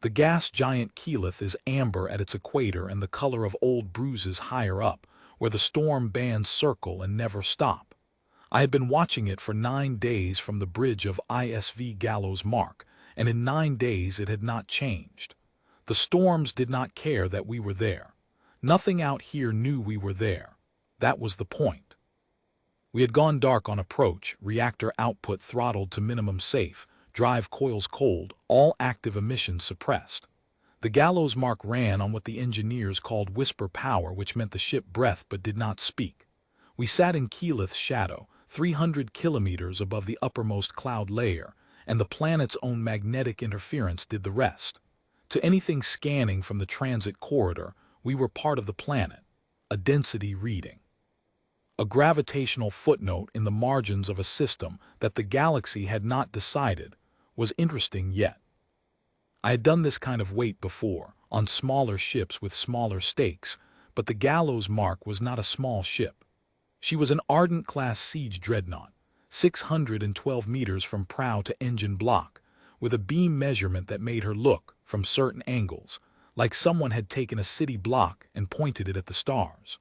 The gas giant Keyleth is amber at its equator and the color of old bruises higher up, where the storm bands circle and never stop. I had been watching it for 9 days from the bridge of ISV Gallows Mark, and in 9 days it had not changed. The storms did not care that we were there. Nothing out here knew we were there. That was the point. We had gone dark on approach, reactor output throttled to minimum safe, drive coils cold, all active emissions suppressed. The Gallows Mark ran on what the engineers called whisper power, which meant the ship breathed but did not speak. We sat in Keyleth's shadow, 300 kilometers above the uppermost cloud layer, and the planet's own magnetic interference did the rest. To anything scanning from the transit corridor, we were part of the planet, a density reading. A gravitational footnote in the margins of a system that the galaxy had not decided was interesting yet. I had done this kind of weight before, on smaller ships with smaller stakes, but the Gallows Mark was not a small ship. She was an Ardent-class siege dreadnought, 612 meters from prow to engine block, with a beam measurement that made her look, from certain angles, like someone had taken a city block and pointed it at the stars.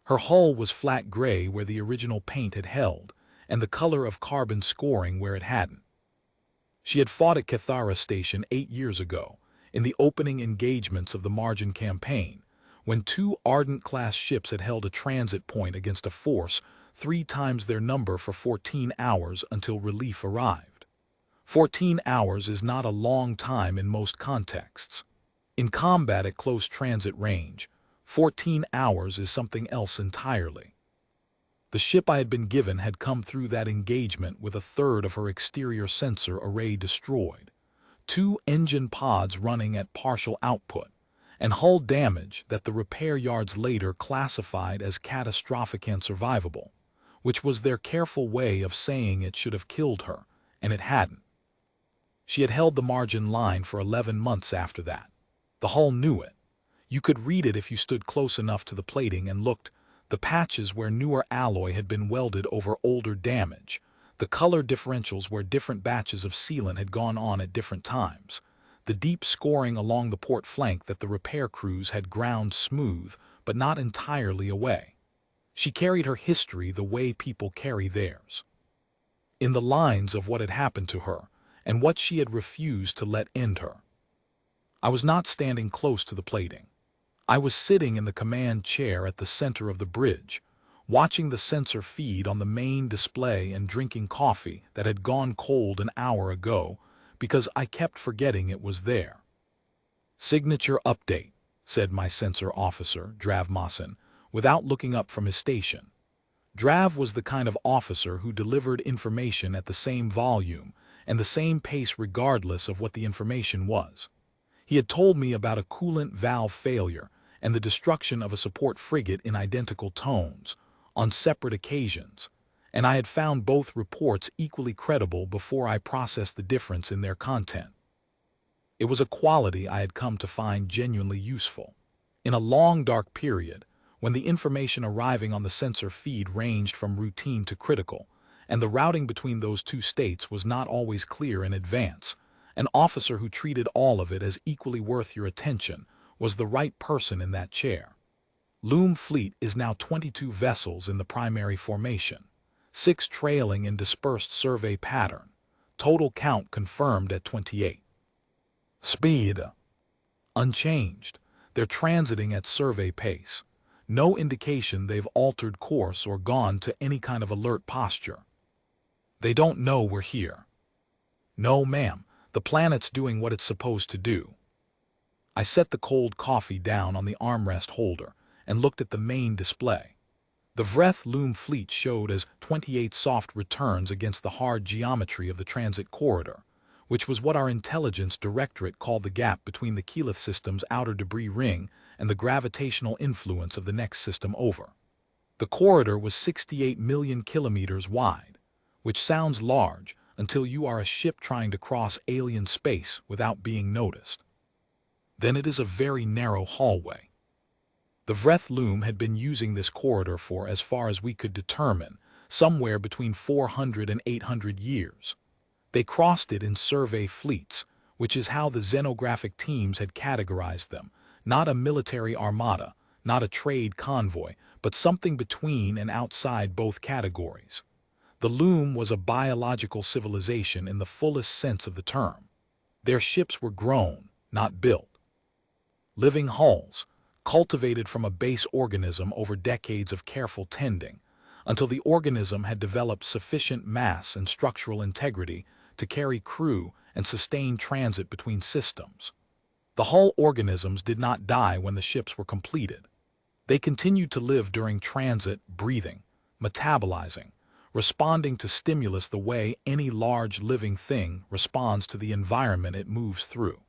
Her hull was flat gray where the original paint had held, and the color of carbon scoring where it hadn't. She had fought at Cathara Station 8 years ago, in the opening engagements of the Margin campaign, when 2 Ardent-class ships had held a transit point against a force 3 times their number for 14 hours until relief arrived. 14 hours is not a long time in most contexts. In combat at close transit range, 14 hours is something else entirely. The ship I had been given had come through that engagement with a third of her exterior sensor array destroyed, 2 engine pods running at partial output, and hull damage that the repair yards later classified as catastrophic and survivable, which was their careful way of saying it should have killed her, and it hadn't. She had held the Margin line for 11 months after that. The hull knew it. You could read it if you stood close enough to the plating and looked, the patches where newer alloy had been welded over older damage, the color differentials where different batches of sealant had gone on at different times, the deep scoring along the port flank that the repair crews had ground smooth but not entirely away. She carried her history the way people carry theirs. In the lines of what had happened to her, and what she had refused to let end her. I was not standing close to the plating. I was sitting in the command chair at the center of the bridge, watching the sensor feed on the main display and drinking coffee that had gone cold an hour ago because I kept forgetting it was there. "Signature update," said my sensor officer, Drav Mawson, without looking up from his station. Drav was the kind of officer who delivered information at the same volume and the same pace regardless of what the information was. He had told me about a coolant valve failure and the destruction of a support frigate in identical tones, on separate occasions, and I had found both reports equally credible before I processed the difference in their content. It was a quality I had come to find genuinely useful. In a long dark period, when the information arriving on the sensor feed ranged from routine to critical, and the routing between those two states was not always clear in advance, an officer who treated all of it as equally worth your attention was the right person in that chair. Loom Fleet is now 22 vessels in the primary formation, 6 trailing in dispersed survey pattern, total count confirmed at 28. Speed unchanged. They're transiting at survey pace. No indication they've altered course or gone to any kind of alert posture. They don't know we're here. No, ma'am, the planet's doing what it's supposed to do. I set the cold coffee down on the armrest holder and looked at the main display. The Vreth Loom Fleet showed as 28 soft returns against the hard geometry of the transit corridor, which was what our intelligence directorate called the gap between the Keyleth system's outer debris ring and the gravitational influence of the next system over. The corridor was 68 million kilometers wide, which sounds large until you are a ship trying to cross alien space without being noticed. Then it is a very narrow hallway. The Vreth Loom had been using this corridor for, as far as we could determine, somewhere between 400 and 800 years. They crossed it in survey fleets, which is how the xenographic teams had categorized them, not a military armada, not a trade convoy, but something between and outside both categories. The Loom was a biological civilization in the fullest sense of the term. Their ships were grown, not built. Living hulls, cultivated from a base organism over decades of careful tending, until the organism had developed sufficient mass and structural integrity to carry crew and sustain transit between systems. The hull organisms did not die when the ships were completed. They continued to live during transit, breathing, metabolizing, responding to stimulus the way any large living thing responds to the environment it moves through.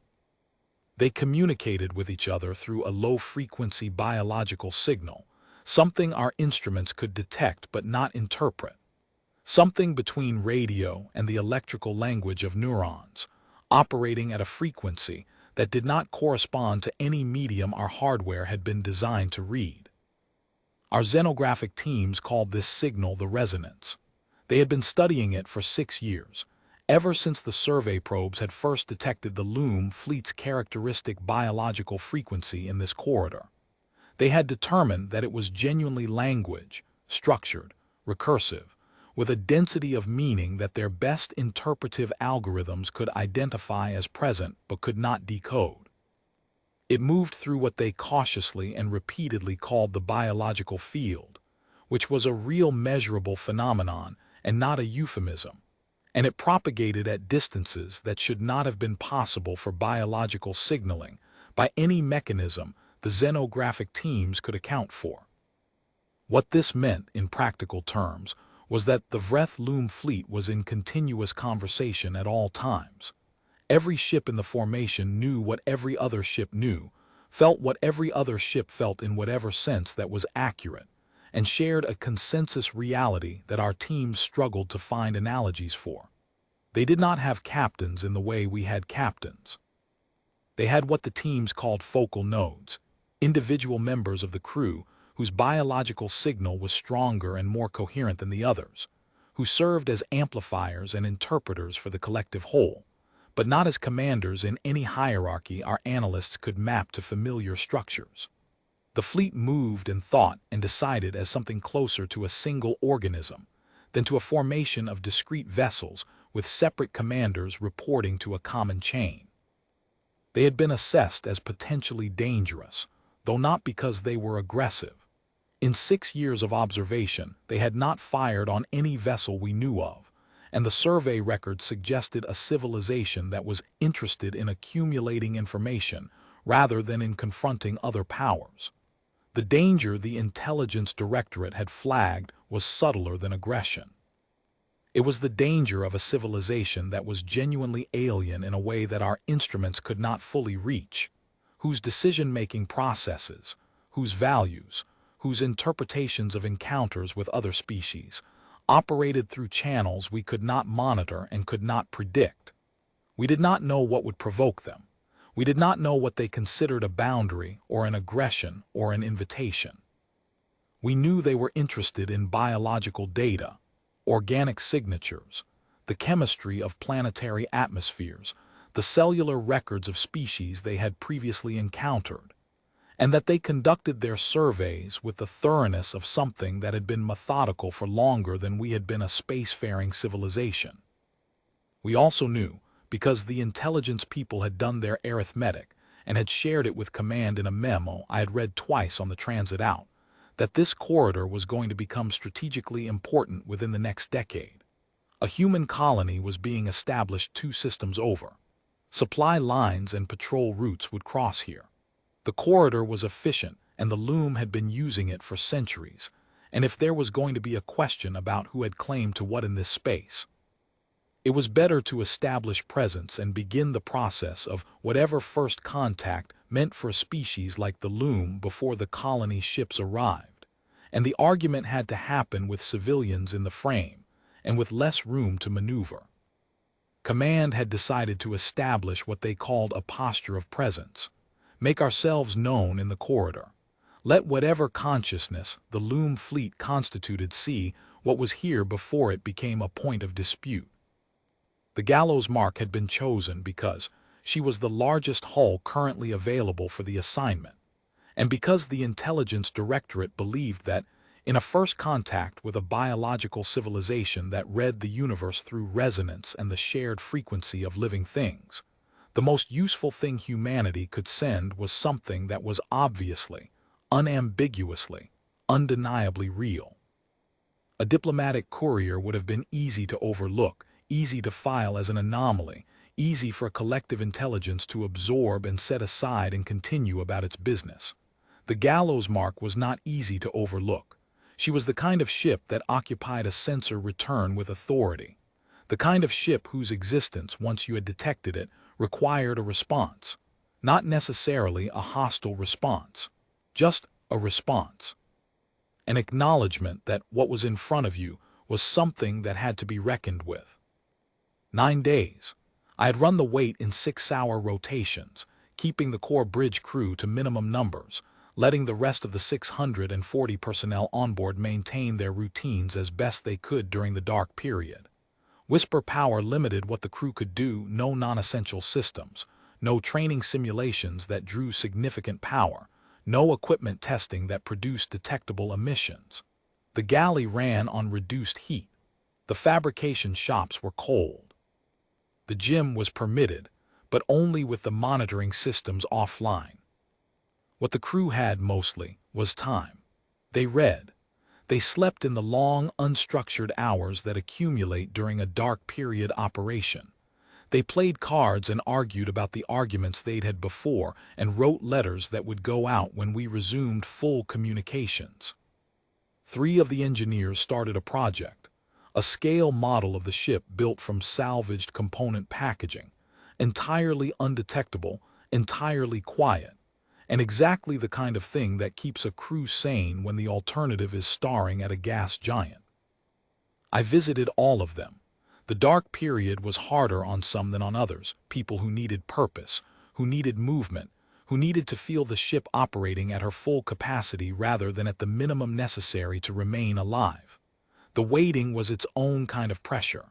They communicated with each other through a low-frequency biological signal, something our instruments could detect but not interpret. Something between radio and the electrical language of neurons, operating at a frequency that did not correspond to any medium our hardware had been designed to read. Our xenographic teams called this signal the resonance. They had been studying it for 6 years, ever since the survey probes had first detected the Loom fleet's characteristic biological frequency in this corridor. They had determined that it was genuinely language, structured, recursive, with a density of meaning that their best interpretive algorithms could identify as present but could not decode. It moved through what they cautiously and repeatedly called the biological field, which was a real measurable phenomenon and not a euphemism, and it propagated at distances that should not have been possible for biological signaling by any mechanism the xenographic teams could account for. What this meant in practical terms was that the Vreth Loom fleet was in continuous conversation at all times. Every ship in the formation knew what every other ship knew, felt what every other ship felt in whatever sense that was accurate, and shared a consensus reality that our teams struggled to find analogies for. They did not have captains in the way we had captains. They had what the teams called focal nodes, individual members of the crew whose biological signal was stronger and more coherent than the others, who served as amplifiers and interpreters for the collective whole, but not as commanders in any hierarchy our analysts could map to familiar structures. The fleet moved and thought and decided as something closer to a single organism than to a formation of discrete vessels with separate commanders reporting to a common chain. They had been assessed as potentially dangerous, though not because they were aggressive. In 6 years of observation, they had not fired on any vessel we knew of, and the survey record suggested a civilization that was interested in accumulating information rather than in confronting other powers. The danger the Intelligence Directorate had flagged was subtler than aggression. It was the danger of a civilization that was genuinely alien in a way that our instruments could not fully reach, whose decision-making processes, whose values, whose interpretations of encounters with other species, operated through channels we could not monitor and could not predict. We did not know what would provoke them. We did not know what they considered a boundary or an aggression or an invitation. We knew they were interested in biological data, organic signatures, the chemistry of planetary atmospheres, the cellular records of species they had previously encountered, and that they conducted their surveys with the thoroughness of something that had been methodical for longer than we had been a spacefaring civilization. We also knew, because the intelligence people had done their arithmetic and had shared it with command in a memo I had read twice on the transit out, that this corridor was going to become strategically important within the next decade. A human colony was being established 2 systems over. Supply lines and patrol routes would cross here. The corridor was efficient, and the Loom had been using it for centuries, and if there was going to be a question about who had claim to what in this space, it was better to establish presence and begin the process of whatever first contact meant for a species like the Loom before the colony ships arrived, and the argument had to happen with civilians in the frame and with less room to maneuver. Command had decided to establish what they called a posture of presence, make ourselves known in the corridor, let whatever consciousness the Loom fleet constituted see what was here before it became a point of dispute. The Gallows Mark had been chosen because, She was the largest hull currently available for the assignment. And because the Intelligence Directorate believed that, in a first contact with a biological civilization that read the universe through resonance and the shared frequency of living things, the most useful thing humanity could send was something that was obviously, unambiguously, undeniably real. A diplomatic courier would have been easy to overlook, easy to file as an anomaly, easy for a collective intelligence to absorb and set aside and continue about its business. The Gallows Mark was not easy to overlook. She was the kind of ship that occupied a censor return with authority. The kind of ship whose existence, once you had detected it, required a response. Not necessarily a hostile response. Just a response. An acknowledgement that what was in front of you was something that had to be reckoned with. 9 days. I had run the weight in 6-hour rotations, keeping the core bridge crew to minimum numbers, letting the rest of the 640 personnel on board maintain their routines as best they could during the dark period. Whisper power limited what the crew could do, no non-essential systems, no training simulations that drew significant power, no equipment testing that produced detectable emissions. The galley ran on reduced heat. The fabrication shops were cold. The gym was permitted, but only with the monitoring systems offline. What the crew had mostly was time. They read. They slept in the long, unstructured hours that accumulate during a dark period operation. They played cards and argued about the arguments they'd had before and wrote letters that would go out when we resumed full communications. 3 of the engineers started a project, a scale model of the ship built from salvaged component packaging, entirely undetectable, entirely quiet, and exactly the kind of thing that keeps a crew sane when the alternative is staring at a gas giant. I visited all of them. The dark period was harder on some than on others, people who needed purpose, who needed movement, who needed to feel the ship operating at her full capacity rather than at the minimum necessary to remain alive. The waiting was its own kind of pressure.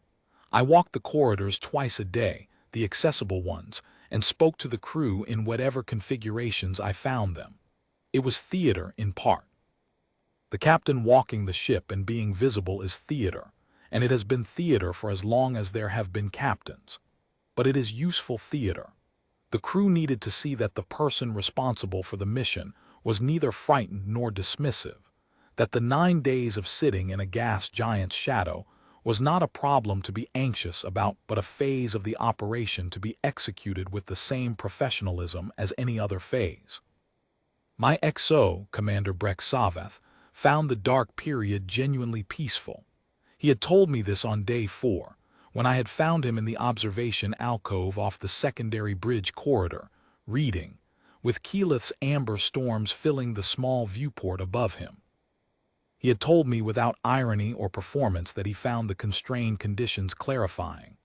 I walked the corridors twice a day, the accessible ones, and spoke to the crew in whatever configurations I found them. It was theater in part. The captain walking the ship and being visible is theater, and it has been theater for as long as there have been captains. But it is useful theater. The crew needed to see that the person responsible for the mission was neither frightened nor dismissive, that the 9 days of sitting in a gas giant's shadow was not a problem to be anxious about but a phase of the operation to be executed with the same professionalism as any other phase. My XO, Commander Breck Savath, found the dark period genuinely peaceful. He had told me this on day 4, when I had found him in the observation alcove off the secondary bridge corridor, reading, with Keyleth's amber storms filling the small viewport above him. He had told me without irony or performance that he found the constrained conditions clarifying,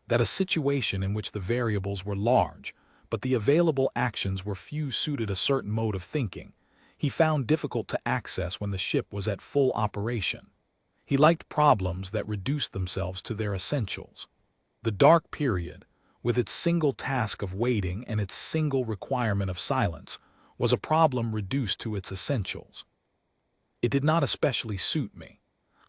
that a situation in which the variables were large, but the available actions were few suited a certain mode of thinking, he found difficult to access when the ship was at full operation. He liked problems that reduced themselves to their essentials. The dark period, with its single task of waiting and its single requirement of silence, was a problem reduced to its essentials. It did not especially suit me.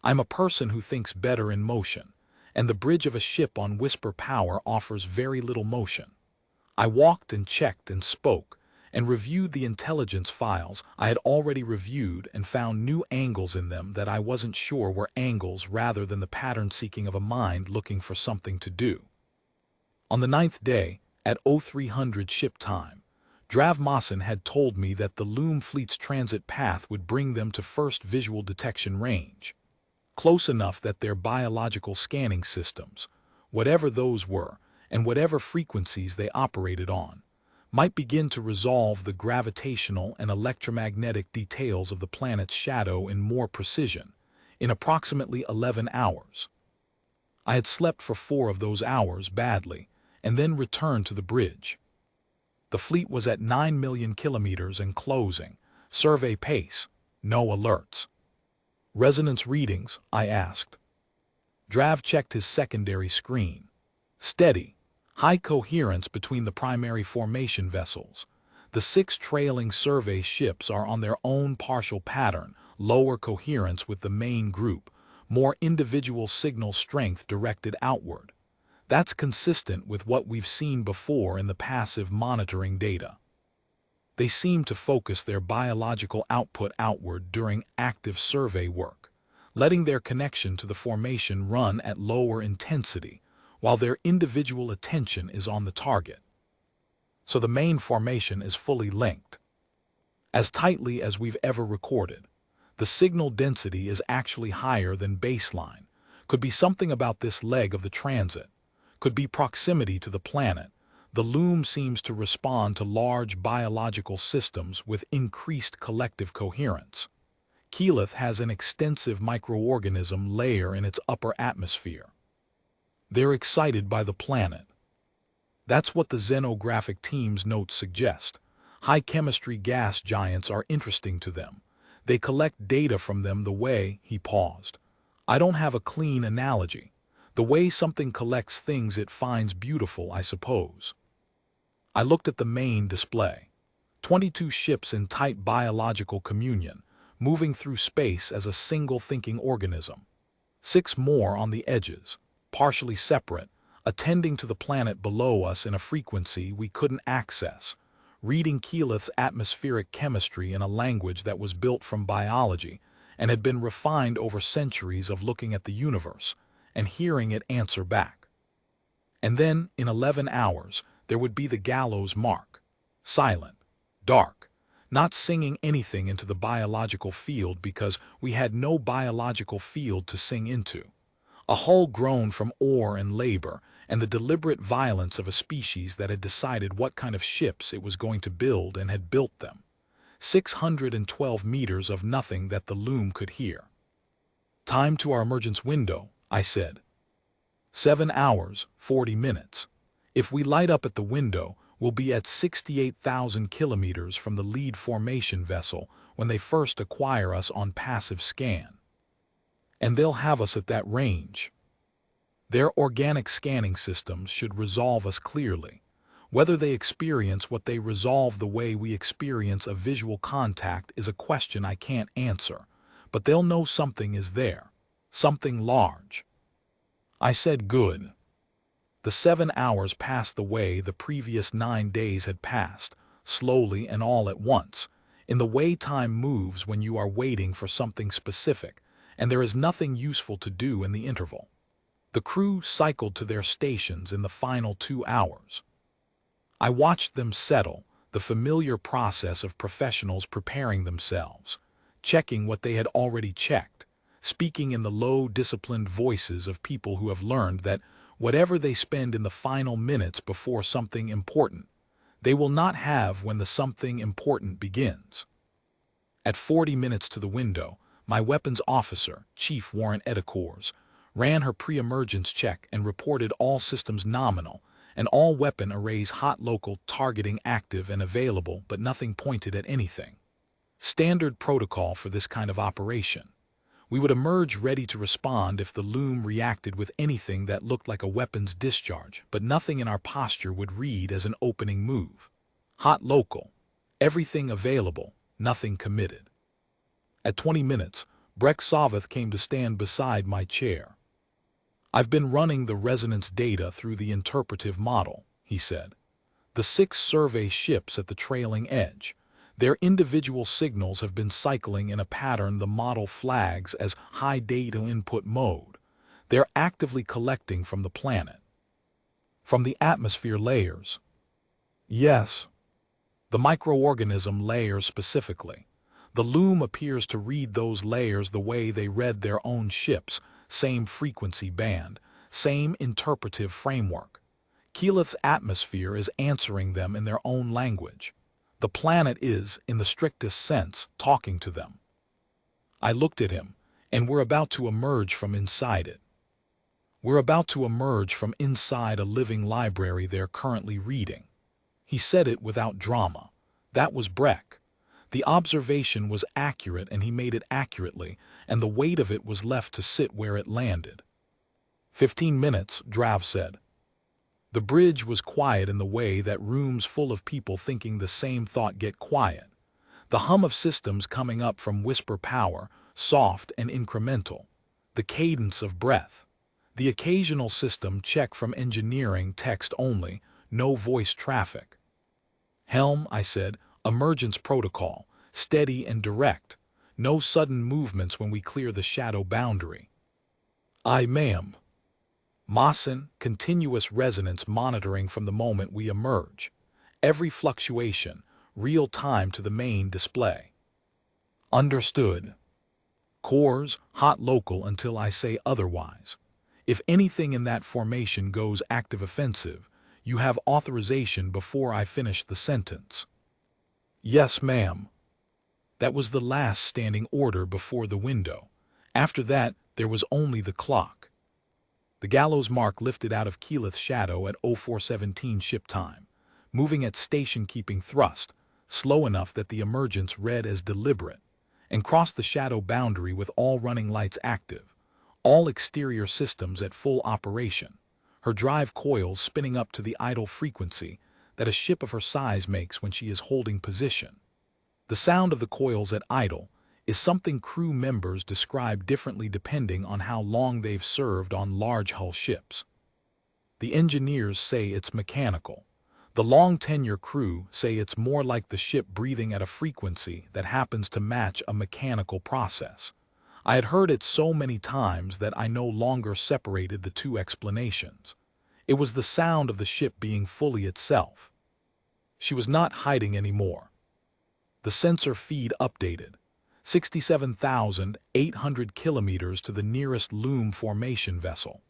I'm a person who thinks better in motion, and the bridge of a ship on whisper power offers very little motion. I walked and checked and spoke, and reviewed the intelligence files I had already reviewed and found new angles in them that I wasn't sure were angles rather than the pattern seeking of a mind looking for something to do. On the 9th day, at 0300 ship time, Drav Mawson had told me that the Loom fleet's transit path would bring them to first visual detection range, close enough that their biological scanning systems, whatever those were and whatever frequencies they operated on, might begin to resolve the gravitational and electromagnetic details of the planet's shadow in more precision, in approximately 11 hours. I had slept for 4 of those hours badly, and then returned to the bridge. The fleet was at 9 million kilometers and closing, survey pace, no alerts. Resonance readings, I asked. Drav checked his secondary screen. Steady, High coherence between the primary formation vessels. The 6 trailing survey ships are on their own partial pattern, lower coherence with the main group, more individual signal strength directed outward. That's consistent with what we've seen before in the passive monitoring data. They seem to focus their biological output outward during active survey work, letting their connection to the formation run at lower intensity, while their individual attention is on the target. So the main formation is fully linked, as tightly as we've ever recorded. The signal density is actually higher than baseline. Could be something about this leg of the transit. Could be proximity to the planet. The loom seems to respond to large biological systems with increased collective coherence. Keyleth has an extensive microorganism layer in its upper atmosphere. They're excited by the planet. That's what the xenographic team's notes suggest. High chemistry gas giants are interesting to them. They collect data from them the way, he paused. I don't have a clean analogy. The way something collects things it finds beautiful, I suppose. I looked at the main display. 22 ships in tight biological communion, moving through space as a single thinking organism. 6 more on the edges, partially separate, attending to the planet below us in a frequency we couldn't access, reading Keyleth's atmospheric chemistry in a language that was built from biology and had been refined over centuries of looking at the universe and hearing it answer back. And then, in 11 hours, there would be the Gallows Mark. Silent, dark, not singing anything into the biological field because we had no biological field to sing into. A hull grown from ore and labor and the deliberate violence of a species that had decided what kind of ships it was going to build and had built them. 612 meters of nothing that the loom could hear. Time to our emergence window, I said. 7 hours, 40 minutes. If we light up at the window, we'll be at 68,000 kilometers from the lead formation vessel when they first acquire us on passive scan. And they'll have us at that range. Their organic scanning systems should resolve us clearly. Whether they experience what they resolve the way we experience a visual contact is a question I can't answer, but they'll know something is there, something large. I said good. The 7 hours passed the way the previous 9 days had passed, slowly and all at once, in the way time moves when you are waiting for something specific, and there is nothing useful to do in the interval. The crew cycled to their stations in the final 2 hours. I watched them settle, the familiar process of professionals preparing themselves, checking what they had already checked, speaking in the low, disciplined voices of people who have learned that whatever they spend in the final minutes before something important, they will not have when the something important begins. At 40 minutes to the window, my weapons officer, Chief Warren Edicors, ran her pre-emergence check and reported all systems nominal and all weapon arrays hot local targeting active and available, but nothing pointed at anything. Standard protocol for this kind of operation. We would emerge ready to respond if the loom reacted with anything that looked like a weapon's discharge, but nothing in our posture would read as an opening move. Hot local. Everything available, nothing committed. At 20 minutes, Breck Savath came to stand beside my chair. I've been running the resonance data through the interpretive model, he said. The 6 survey ships at the trailing edge. Their individual signals have been cycling in a pattern the model flags as high data input mode. They're actively collecting from the planet. From the atmosphere layers. Yes. The microorganism layers specifically. The loom appears to read those layers the way they read their own ships, same frequency band, same interpretive framework. Keyleth's atmosphere is answering them in their own language. The planet is, in the strictest sense, talking to them. I looked at him, and we're about to emerge from inside it. We're about to emerge from inside a living library they're currently reading. He said it without drama. That was Breck. The observation was accurate and he made it accurately, and the weight of it was left to sit where it landed. 15 minutes, Drav said. The bridge was quiet in the way that rooms full of people thinking the same thought get quiet. The hum of systems coming up from whisper power, soft and incremental. The cadence of breath. The occasional system check from engineering, text only, no voice traffic. Helm, I said, emergence protocol, steady and direct. No sudden movements when we clear the shadow boundary. Aye, ma'am. Mawson, continuous resonance monitoring from the moment we emerge. Every fluctuation, real time to the main display. Understood. Cores, hot local until I say otherwise. If anything in that formation goes active offensive, you have authorization before I finish the sentence. Yes, ma'am. That was the last standing order before the window. After that, there was only the clock. The Gallows Mark lifted out of Keyleth's shadow at 0417 ship time, moving at station-keeping thrust, slow enough that the emergence read as deliberate, and crossed the shadow boundary with all running lights active, all exterior systems at full operation, her drive coils spinning up to the idle frequency that a ship of her size makes when she is holding position. The sound of the coils at idle is something crew members describe differently depending on how long they've served on large hull ships. The engineers say it's mechanical. The long-tenure crew say it's more like the ship breathing at a frequency that happens to match a mechanical process. I had heard it so many times that I no longer separated the two explanations. It was the sound of the ship being fully itself. She was not hiding anymore. The sensor feed updated. 67,800 kilometers to the nearest loom formation vessel.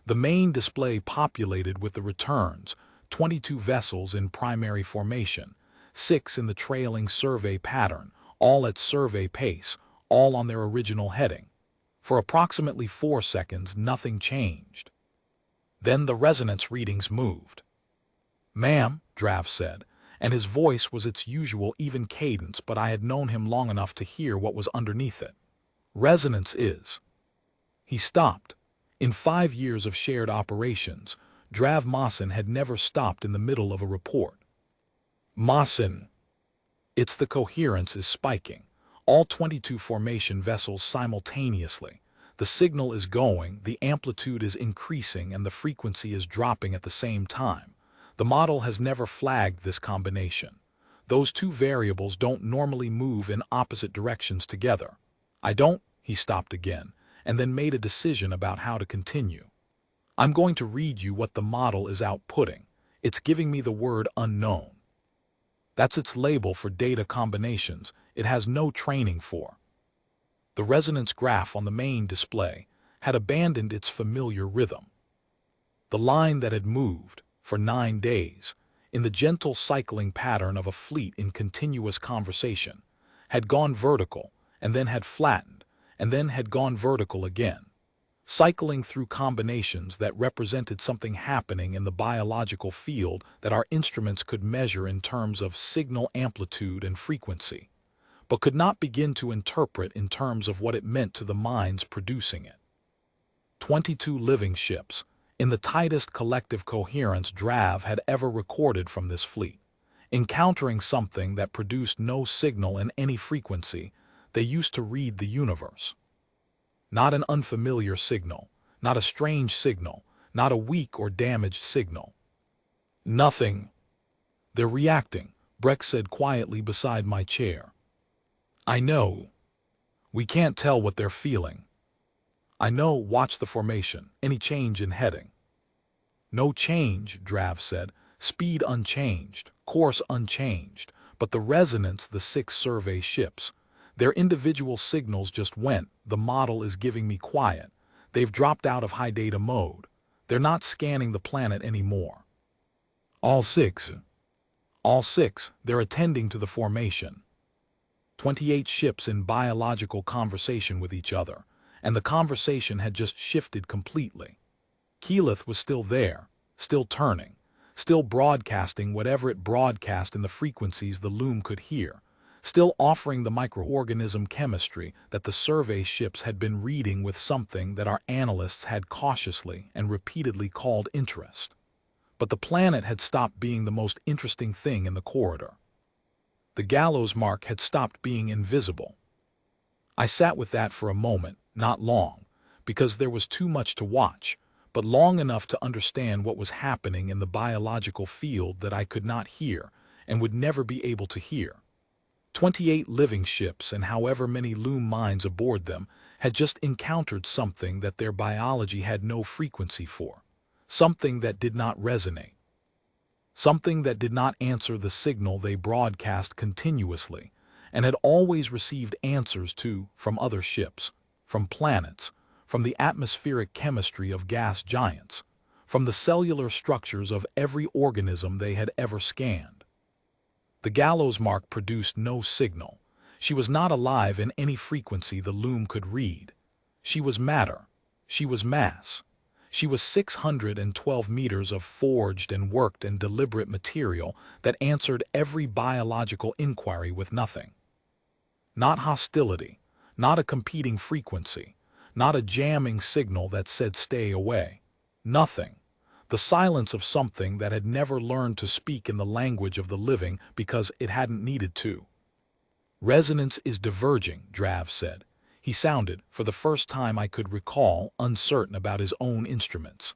The main display populated with the returns, 22 vessels in primary formation, 6 in the trailing survey pattern, all at survey pace, all on their original heading. For approximately 4 seconds, nothing changed. Then the resonance readings moved. "Ma'am," Drav said, and his voice was its usual even cadence, but I had known him long enough to hear what was underneath it. "Resonance is." He stopped. In 5 years of shared operations, Drav Mawson had never stopped in the middle of a report. "Mawson." It's the coherence is spiking. All 22 formation vessels simultaneously. The signal is going, the amplitude is increasing, and the frequency is dropping at the same time. The model has never flagged this combination. Those two variables don't normally move in opposite directions together. I don't, he stopped again, and then made a decision about how to continue. I'm going to read you what the model is outputting. It's giving me the word unknown. That's its label for data combinations it has no training for. The resonance graph on the main display had abandoned its familiar rhythm. The line that had moved, for 9 days, in the gentle cycling pattern of a fleet in continuous conversation, had gone vertical, and then had flattened, and then had gone vertical again, cycling through combinations that represented something happening in the biological field that our instruments could measure in terms of signal amplitude and frequency, but could not begin to interpret in terms of what it meant to the minds producing it. 22 living ships, in the tightest collective coherence Drav had ever recorded from this fleet, encountering something that produced no signal in any frequency, they used to read the universe. Not an unfamiliar signal, not a strange signal, not a weak or damaged signal. Nothing. They're reacting, Breck said quietly beside my chair. I know. We can't tell what they're feeling. I know, watch the formation, any change in heading. No change, Drav said, speed unchanged, course unchanged, but the resonance, the 6 survey ships, their individual signals just went, the model is giving me quiet, they've dropped out of high data mode, they're not scanning the planet anymore. All six, they're attending to the formation. 28 ships in biological conversation with each other, and the conversation had just shifted completely. Keyleth was still there, still turning, still broadcasting whatever it broadcast in the frequencies the loom could hear, still offering the microorganism chemistry that the survey ships had been reading with something that our analysts had cautiously and repeatedly called interest. But the planet had stopped being the most interesting thing in the corridor. The Gallows Mark had stopped being invisible. I sat with that for a moment, not long, because there was too much to watch, but long enough to understand what was happening in the biological field that I could not hear and would never be able to hear. 28 living ships and however many loom mines aboard them had just encountered something that their biology had no frequency for, something that did not resonate, something that did not answer the signal they broadcast continuously and had always received answers to from other ships, from planets, from the atmospheric chemistry of gas giants, from the cellular structures of every organism they had ever scanned. The Gallows Mark produced no signal. She was not alive in any frequency the loom could read. She was matter. She was mass. She was 612 meters of forged and worked and deliberate material that answered every biological inquiry with nothing. Not hostility, not a competing frequency, not a jamming signal that said stay away. Nothing. The silence of something that had never learned to speak in the language of the living because it hadn't needed to. Resonance is diverging, Drav said. He sounded, for the first time I could recall, uncertain about his own instruments.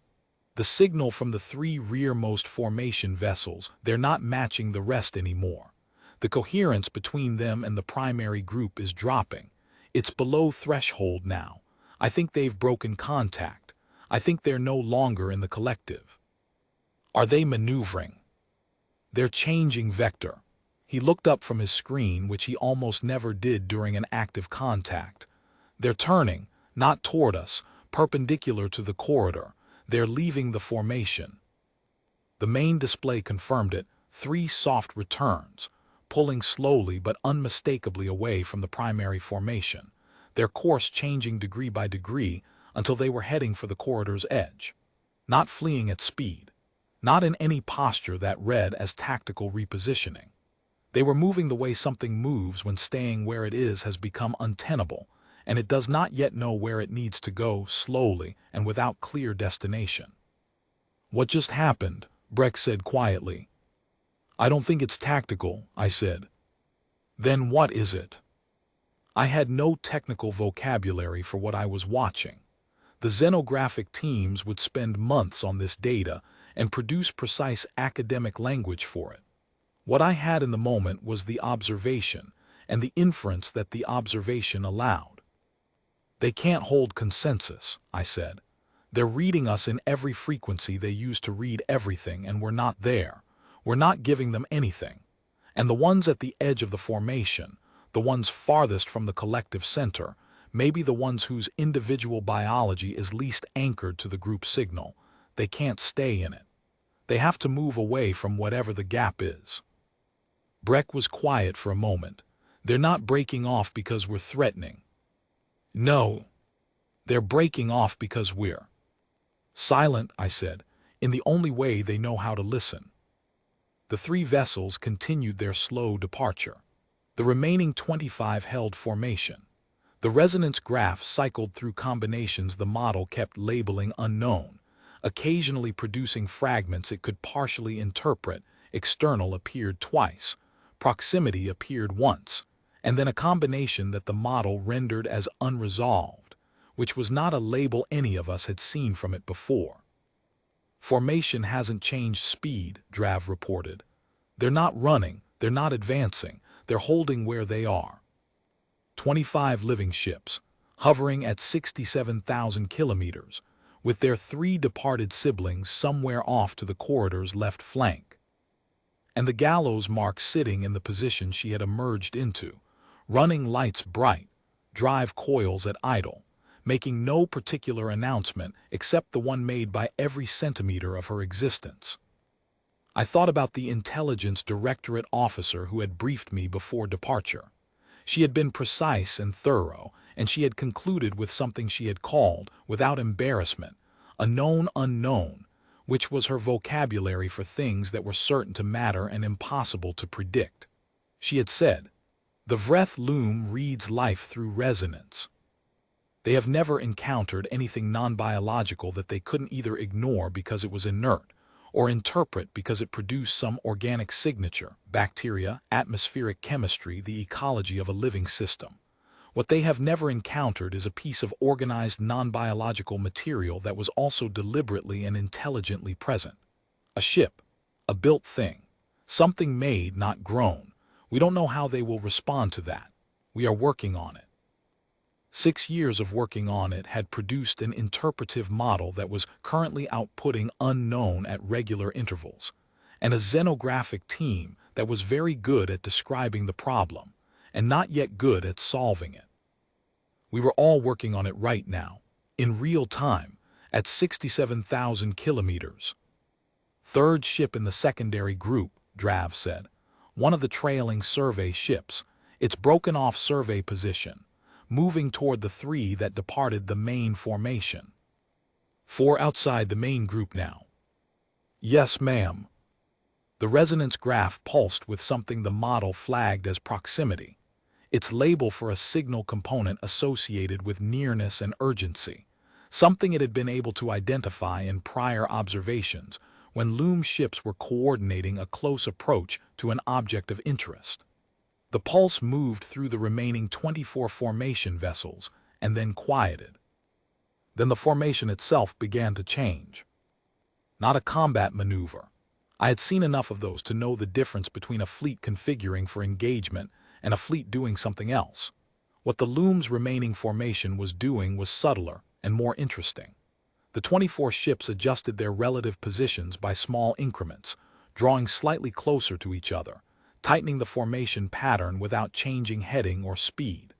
The signal from the three rearmost formation vessels, they're not matching the rest anymore. The coherence between them and the primary group is dropping. It's below threshold now. I think they've broken contact. I think they're no longer in the collective. Are they maneuvering? They're changing vector. He looked up from his screen, which he almost never did during an active contact. They're turning, not toward us, perpendicular to the corridor. They're leaving the formation. The main display confirmed it, 3 soft returns, pulling slowly but unmistakably away from the primary formation, their course changing degree by degree until they were heading for the corridor's edge. Not fleeing at speed. Not in any posture that read as tactical repositioning. They were moving the way something moves when staying where it is has become untenable, and it does not yet know where it needs to go, slowly and without clear destination. What just happened? Breck said quietly. I don't think it's tactical, I said. Then what is it? I had no technical vocabulary for what I was watching. The xenographic teams would spend months on this data and produce precise academic language for it. What I had in the moment was the observation and the inference that the observation allowed. They can't hold consensus, I said. They're reading us in every frequency they use to read everything, and we're not there. We're not giving them anything. And the ones at the edge of the formation, the ones farthest from the collective center, maybe the ones whose individual biology is least anchored to the group signal, they can't stay in it. They have to move away from whatever the gap is. Breck was quiet for a moment. They're not breaking off because we're threatening. No. They're breaking off because we're silent, I said, in the only way they know how to listen. The 3 vessels continued their slow departure. The remaining 25 held formation. The resonance graph cycled through combinations the model kept labeling unknown, occasionally producing fragments it could partially interpret. External appeared twice, proximity appeared once, and then a combination that the model rendered as unresolved, which was not a label any of us had seen from it before. Formation hasn't changed speed, Drav reported. They're not running, they're not advancing, they're holding where they are. 25 living ships, hovering at 67,000 kilometers, with their 3 departed siblings somewhere off to the corridor's left flank. And the Gallows Mark sitting in the position she had emerged into, running lights bright, drive coils at idle, making no particular announcement except the one made by every centimeter of her existence. I thought about the Intelligence Directorate officer who had briefed me before departure. She had been precise and thorough, and she had concluded with something she had called, without embarrassment, a known unknown, which was her vocabulary for things that were certain to matter and impossible to predict. She had said, "The Vreth loom reads life through resonance." They have never encountered anything non-biological that they couldn't either ignore because it was inert, or interpret because it produced some organic signature, bacteria, atmospheric chemistry, the ecology of a living system. What they have never encountered is a piece of organized non-biological material that was also deliberately and intelligently present. A ship, a built thing, something made, not grown. We don't know how they will respond to that. We are working on it. 6 years of working on it had produced an interpretive model that was currently outputting unknown at regular intervals, and a xenographic team that was very good at describing the problem, and not yet good at solving it. We were all working on it right now, in real time, at 67,000 kilometers. Third ship in the secondary group, Drav said. One of the trailing survey ships. It's broken off survey position, moving toward the 3 that departed the main formation. 4 outside the main group now. Yes, ma'am. The resonance graph pulsed with something the model flagged as proximity, its label for a signal component associated with nearness and urgency, something it had been able to identify in prior observations when Loom ships were coordinating a close approach to an object of interest. The pulse moved through the remaining 24 formation vessels and then quieted. Then the formation itself began to change. Not a combat maneuver. I had seen enough of those to know the difference between a fleet configuring for engagement and a fleet doing something else. What the Loom's remaining formation was doing was subtler and more interesting. The 24 ships adjusted their relative positions by small increments, drawing slightly closer to each other, tightening the formation pattern without changing heading or speed.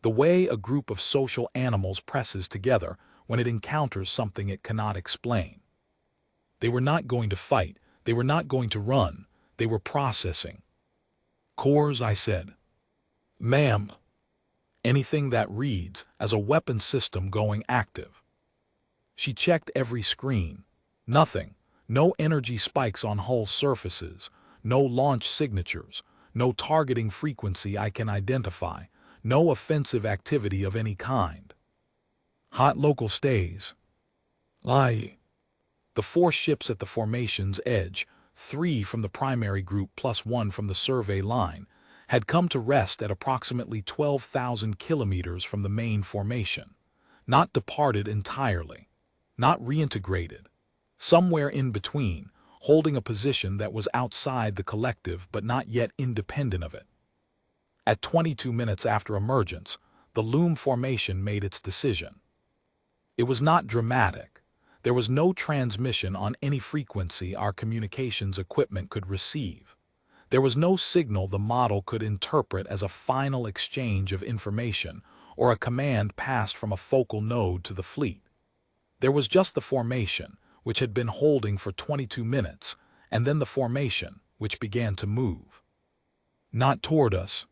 The way a group of social animals presses together when it encounters something it cannot explain. They were not going to fight, they were not going to run, they were processing. Cores, I said. Ma'am. Anything that reads as a weapon system going active. She checked every screen. Nothing. No energy spikes on hull surfaces. No launch signatures. No targeting frequency I can identify. No offensive activity of any kind. Hot local stays. Lie. The 4 ships at the formation's edge, 3 from the primary group plus 1 from the survey line, had come to rest at approximately 12,000 kilometers from the main formation. Not departed entirely. Not reintegrated. Somewhere in between, holding a position that was outside the collective but not yet independent of it. At 22 minutes after emergence, the Loom formation made its decision. It was not dramatic. There was no transmission on any frequency our communications equipment could receive. There was no signal the model could interpret as a final exchange of information or a command passed from a focal node to the fleet. There was just the formation, which had been holding for 22 minutes, and then the formation, which began to move. Not toward us.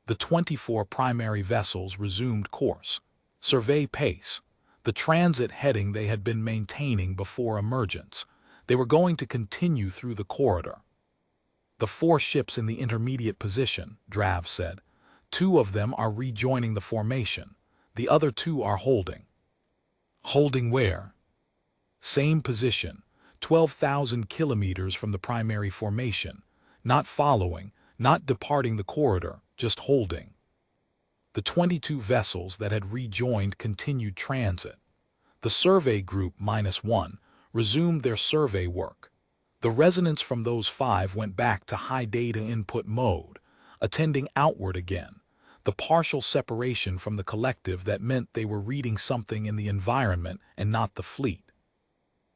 The 24 primary vessels resumed course. Survey pace. The transit heading they had been maintaining before emergence. They were going to continue through the corridor. The 4 ships in the intermediate position, Drav said. 2 of them are rejoining the formation. The other 2 are holding. Holding where? Same position, 12,000 kilometers from the primary formation. Not following, not departing the corridor, just holding. The 22 vessels that had rejoined continued transit. The survey group -1 resumed their survey work. The resonance from those 5 went back to high data input mode, attending outward again. The partial separation from the collective that meant they were reading something in the environment and not the fleet.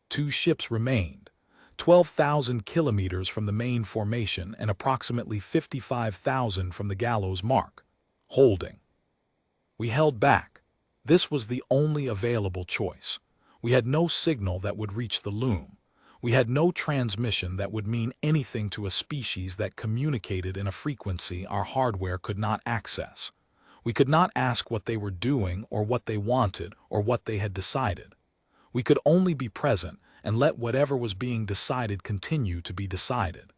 2 ships remained, 12,000 kilometers from the main formation and approximately 55,000 from the Gallows Mark, holding. We held back. This was the only available choice. We had no signal that would reach the Loom. We had no transmission that would mean anything to a species that communicated in a frequency our hardware could not access. We could not ask what they were doing or what they wanted or what they had decided. We could only be present and let whatever was being decided continue to be decided.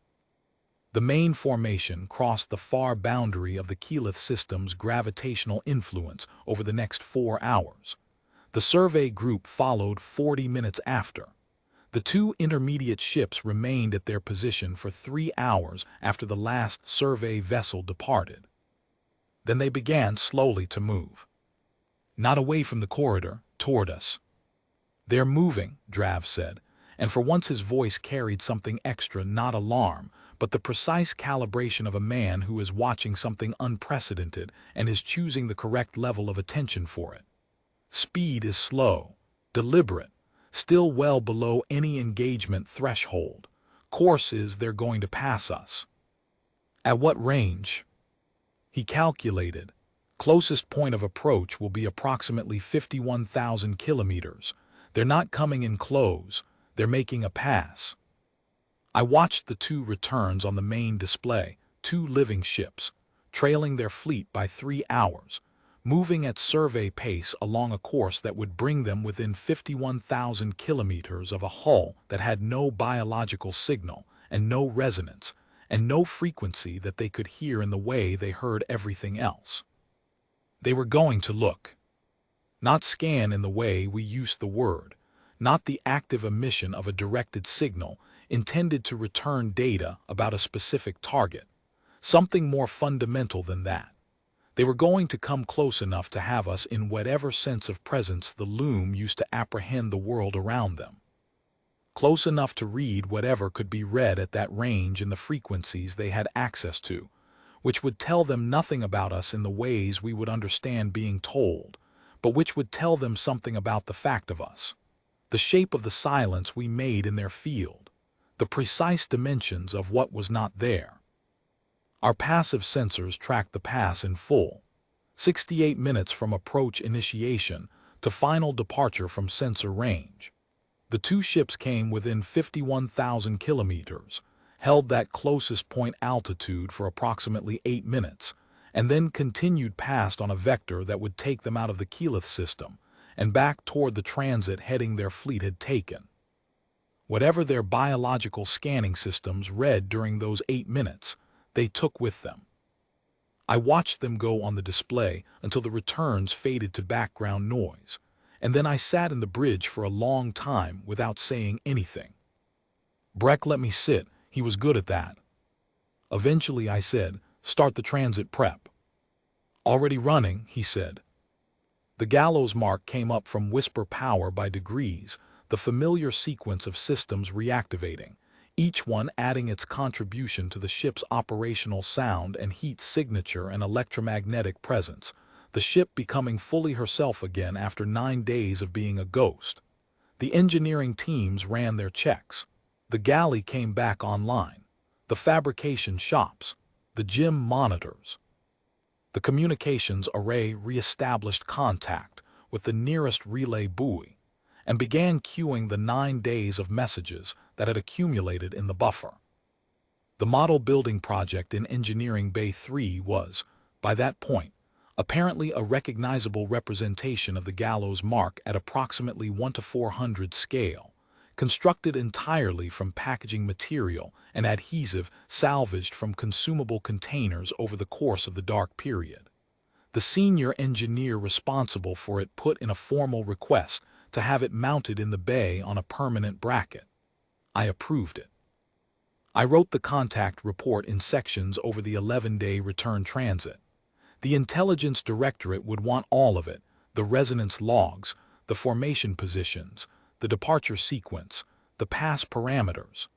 The main formation crossed the far boundary of the Keyleth system's gravitational influence over the next 4 hours. The survey group followed 40 minutes after. The two intermediate ships remained at their position for 3 hours after the last survey vessel departed. Then they began slowly to move. Not away from the corridor, toward us. "They're moving," Drav said, and for once his voice carried something extra, not alarm, but the precise calibration of a man who is watching something unprecedented and is choosing the correct level of attention for it. "Speed is slow, deliberate, still well below any engagement threshold. Course is they're going to pass us." "At what range?" He calculated. "Closest point of approach will be approximately 51,000 kilometers. They're not coming in close, they're making a pass." I watched the two returns on the main display, two living ships, trailing their fleet by 3 hours, moving at survey pace along a course that would bring them within 51,000 kilometers of a hull that had no biological signal and no resonance and no frequency that they could hear in the way they heard everything else. They were going to look. Not scan in the way we use the word, not the active emission of a directed signal intended to return data about a specific target. Something more fundamental than that. They were going to come close enough to have us in whatever sense of presence the loom used to apprehend the world around them. Close enough to read whatever could be read at that range in the frequencies they had access to, which would tell them nothing about us in the ways we would understand being told, but which would tell them something about the fact of us. The shape of the silence we made in their field, the precise dimensions of what was not there. Our passive sensors tracked the pass in full, 68 minutes from approach initiation to final departure from sensor range. The two ships came within 51,000 kilometers, held that closest point altitude for approximately 8 minutes, and then continued past on a vector that would take them out of the Keyleth system and back toward the transit heading their fleet had taken. Whatever their biological scanning systems read during those 8 minutes, they took with them. I watched them go on the display until the returns faded to background noise, and then I sat in the bridge for a long time without saying anything. Breck let me sit, he was good at that. Eventually I said, "Start the transit prep." "Already running," he said. The Gallows Mark came up from whisper power by degrees, the familiar sequence of systems reactivating, each one adding its contribution to the ship's operational sound and heat signature and electromagnetic presence, the ship becoming fully herself again after 9 days of being a ghost. The engineering teams ran their checks. The galley came back online. The fabrication shops. The gym monitors. The communications array re-established contact with the nearest relay buoy and began queuing the 9 days of messages that had accumulated in the buffer. The model building project in Engineering Bay 3 was, by that point, apparently a recognizable representation of the Gallows Mark at approximately 1:400 scale, constructed entirely from packaging material and adhesive salvaged from consumable containers over the course of the dark period. The senior engineer responsible for it put in a formal request to have it mounted in the bay on a permanent bracket. I approved it. I wrote the contact report in sections over the 11-day return transit. The Intelligence Directorate would want all of it, the resonance logs, the formation positions, the departure sequence, the pass parameters.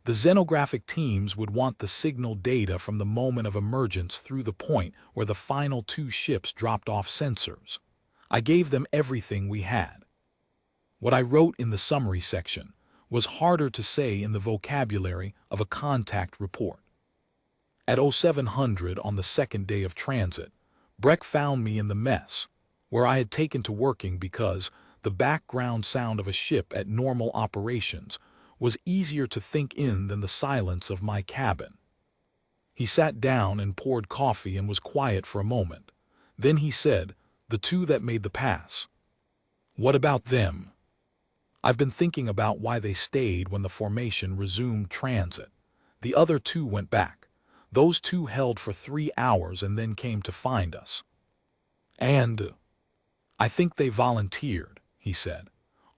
The xenographic teams would want the signal data from the moment of emergence through the point where the final 2 ships dropped off sensors. I gave them everything we had. What I wrote in the summary section was harder to say in the vocabulary of a contact report. At 0700 on the 2nd day of transit, Breck found me in the mess, where I had taken to working because the background sound of a ship at normal operations was easier to think in than the silence of my cabin. He sat down and poured coffee and was quiet for a moment. Then he said, "The 2 that made the pass. What about them?" "I've been thinking about why they stayed when the formation resumed transit. The other 2 went back. Those 2 held for 3 hours and then came to find us. And I think they volunteered," he said.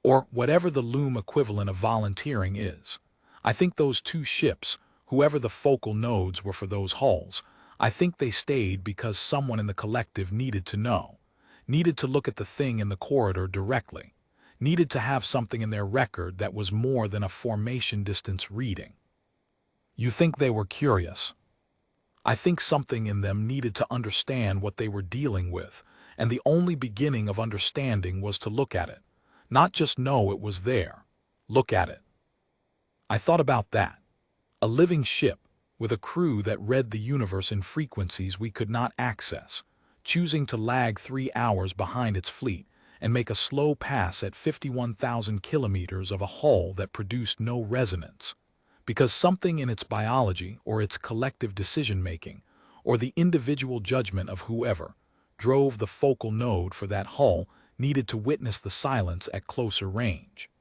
Or whatever the loom equivalent of volunteering is. I think those two ships, whoever the focal nodes were for those hulls, I think they stayed because someone in the collective needed to know, needed to look at the thing in the corridor directly, needed to have something in their record that was more than a formation distance reading. You think they were curious? I think something in them needed to understand what they were dealing with, and the only beginning of understanding was to look at it. Not just know it was there. Look at it. I thought about that. A living ship, with a crew that read the universe in frequencies we could not access, choosing to lag 3 hours behind its fleet and make a slow pass at 51,000 kilometers of a hull that produced no resonance, because something in its biology or its collective decision-making, or the individual judgment of whoever, drove the focal node for that hull needed to witness the silence at closer range.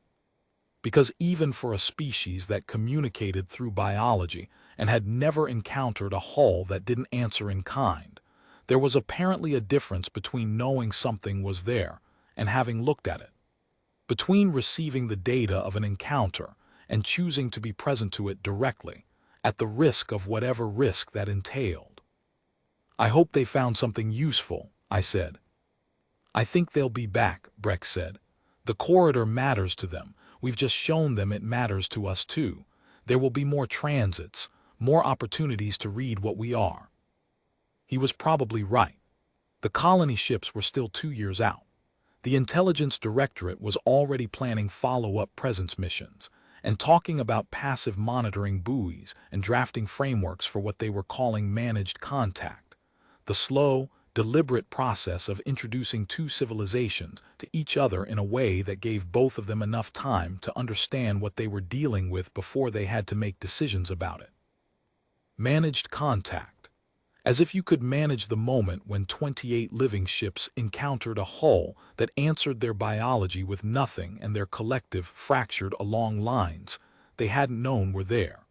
Because even for a species that communicated through biology and had never encountered a hull that didn't answer in kind, there was apparently a difference between knowing something was there and having looked at it, between receiving the data of an encounter and choosing to be present to it directly, at the risk of whatever risk that entailed. I hope they found something useful, I said. I think they'll be back, Breck said. The corridor matters to them. We've just shown them it matters to us too. There will be more transits, more opportunities to read what we are. He was probably right. The colony ships were still 2 years out. The Intelligence Directorate was already planning follow-up presence missions and talking about passive monitoring buoys and drafting frameworks for what they were calling managed contact, the slow, deliberate process of introducing two civilizations to each other in a way that gave both of them enough time to understand what they were dealing with before they had to make decisions about it. Managed contact. As if you could manage the moment when 28 living ships encountered a hull that answered their biology with nothing and their collective fractured along lines they hadn't known were there.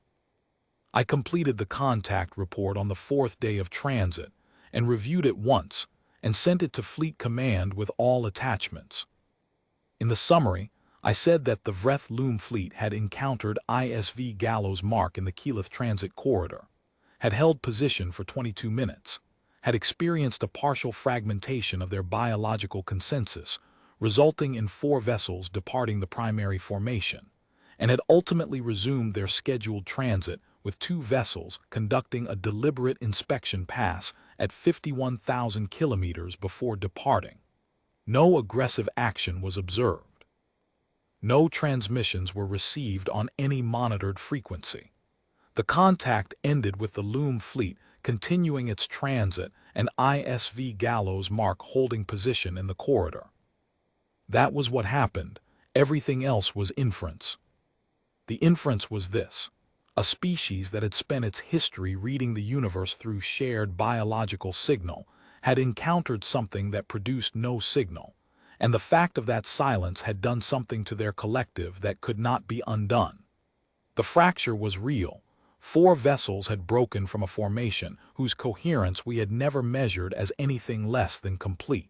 I completed the contact report on the 4th day of transit and reviewed it once and sent it to Fleet Command with all attachments. In the summary, I said that the Vreth Loom Fleet had encountered ISV Gallows Mark in the Keyleth Transit Corridor, had held position for 22 minutes, had experienced a partial fragmentation of their biological consensus, resulting in 4 vessels departing the primary formation, and had ultimately resumed their scheduled transit with 2 vessels conducting a deliberate inspection pass at 51,000 kilometers before departing. No aggressive action was observed. No transmissions were received on any monitored frequency. The contact ended with the Loom Fleet continuing its transit and ISV Gallows Mark holding position in the corridor. That was what happened. Everything else was inference. The inference was this: a species that had spent its history reading the universe through shared biological signal had encountered something that produced no signal, and the fact of that silence had done something to their collective that could not be undone. The fracture was real. 4 vessels had broken from a formation whose coherence we had never measured as anything less than complete.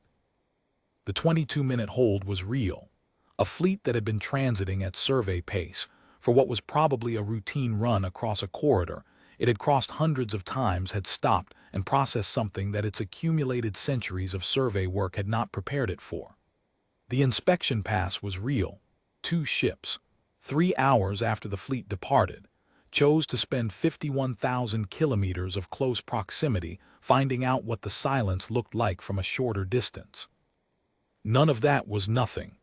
The 22-minute hold was real. A fleet that had been transiting at survey pace for what was probably a routine run across a corridor it had crossed hundreds of times had stopped and processed something that its accumulated centuries of survey work had not prepared it for. The inspection pass was real. 2 ships, 3 hours after the fleet departed, chose to spend 51,000 kilometers of close proximity finding out what the silence looked like from a shorter distance. None of that was nothing.